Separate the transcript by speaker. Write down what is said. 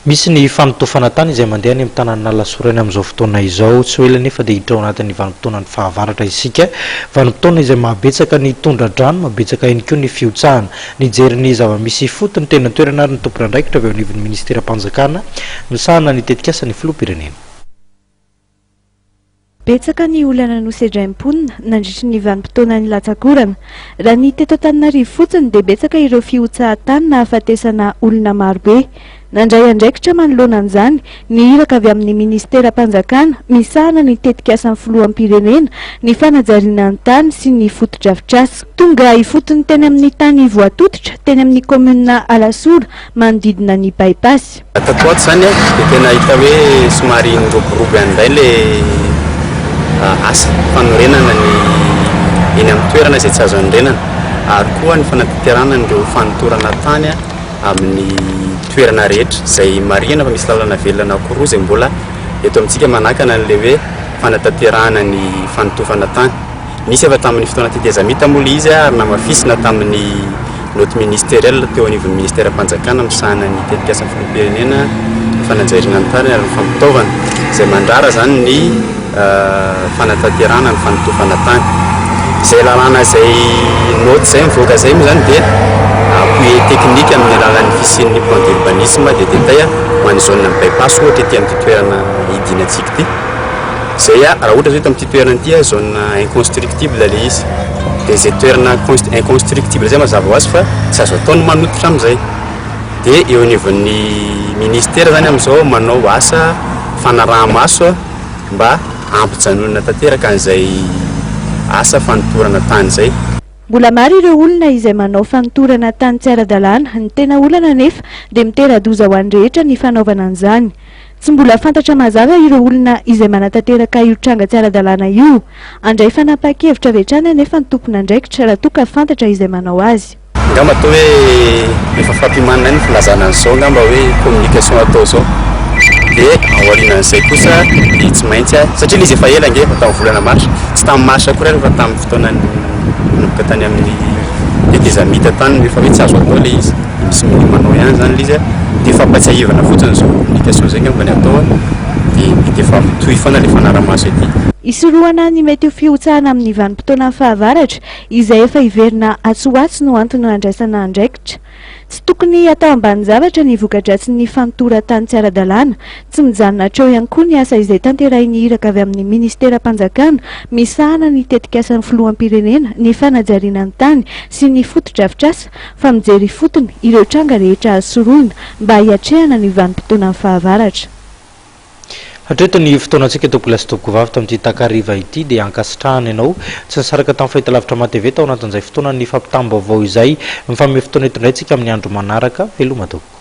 Speaker 1: Misy ny fanotofana tany izay mandeha any amin'ny tanàna Lasorana amin'izao fotoana izao, tsy hoe nefa dia hiditra ao anatin'ny vanim-potoanan'ny fahavaratra isika. Vanim-potoana izay mabetsaka ny tondra-drano, mabetsaka ihany koa ny fiotsahana. Nijery zava-misy fotony tena toerana ary ny tompon'andraikitra avy ao anivon'ny ministera-panjakana misahana ny tetikasa ny filoham-pirenena.
Speaker 2: Betsaka ny olana nosedram-ponina nandritra ny vanim-potoana ny latsakorana. Raha ny teto Antananarivo fotsiny dia betsaka ireo fiotsahan-tany na hafatesana olona marobe. Nandray andraikitra manoloana an'izany ny iraka avy amin'ny ministera-panjakana misahana ny tetikasan'ny filoham-pirenena ny fanajariana ny tany sy ny foto-drafitrasa. Tonga ifotony teny amin'ny tany voatototra teny amin'ny komuna Alasora manodidina ny bypass.
Speaker 3: Tatoato zany dia tena hita hoe somary niroborobo an'izay le asa fanorenana ny eny amin'ny toerana izay tsy azo anorenana, ary koa ny fanatanterahana ireo fanotorana tany amin'ny toerana rehetra izay marihana fa misy lalana velona anankiroa izay mbola eto amintsika manakana an'ilay hoe fanatanterahana ny fanotofana tany. Nisy efa tamin'ny fotoana tetezamita mola izy ary namafisina tamin'ny note ministérielle teo anivon'ny ministera-panjakana misahana ny tetikasan'ny filoham-pirenena ny fanajariana ny tany ary ny fampitaovana izay mandrara zany ny fanatanterahana ny fanotofana tany. Izay lalàna izay note izay mivoaka izay moa zany dia appui technique amin'ny alalan'ny fisian'ny plan d'urbanisme dia détail ho an'ny zone amin'ny bypass ohatra ety amin'ny toerana hidinantsika ity. Izay raha ohatra hoe tamin'ity toerana ity zone inconstructible ilay izy, dia izay toerana inconstructible izay mazava ho azy fa tsy azo ataony manototra amin'izay. Dia eo anivon'ny ministera zany amin'izao manao asa fanaraha-maso mba ampijanonana tanteraka an'izay asa fanotorana tany izay.
Speaker 2: Mbola maro ireo olona izay manao fanotorana tany tsy ara-dalàna, ny tena olana nefa dia mitera-doza ho an'ny rehetra ny fanaovana an'izany. Tsy mbola fantatra mazava ireo olona izay manatanteraka io tranga tsy ara-dalàna io. Andray fanapa-kevitra avy hatrany nefa ny tompon'andraikitra raha toa ka fantatra izay manao azy.
Speaker 3: Ngamba atao hoe efa fampimanana ny filazana an'izao, ngamba hoe communication atao zao. Dia aorianan'izay kosa dia tsy maintsy satria ilay izy efa ela nge efa tamin'ny volana marsa, tsy tamin'ny marsa koa rehefa tamin'ny fotoana nanomboka tany amin'ny tetezamita tany rehefa hoe tsy azo atao ilay izy, misy manao ihany zany ilay izy dia fampatsiahivana fotsiny zao communication izay ngamba ny atao dia efa toy foana ilay fanaramaso ety.
Speaker 2: Isorohana ny mety ho fiotsahana amin'ny vanim-potoanan'ny fahavaratra izay efa iverina atsoatso no antony andraisana andraikitra. Tsy tokony atao ambany zavatra ny voka-dratsin'ny fanotoran-tany tsy ara-dalàna, tsy mijanona hatreo ihany koa ny asa izay tanterahin'ny iraka avy amin'ny ministera-panjakana misahana ny tetikasan'ny filoham-pirenena ny fanajariana ny tany sy ny foto-drafitrasa fa mijery fotony ireo tranga rehetra azo soroina mba hiatrehana ny vanim-potoanan'ny fahavaratra.
Speaker 1: Hatreto ny fotoanantsika topolasy tokovavy tamin'ity takariva ity dia ankasitrahana ianao tsy nisaraka tamin'ny fahitalavitra matv tao anatin'izay fotoana ny fampitam-baovao izay mifame fotoana eto indray tsika amin'ny andro manaraka. Veloma tompoko.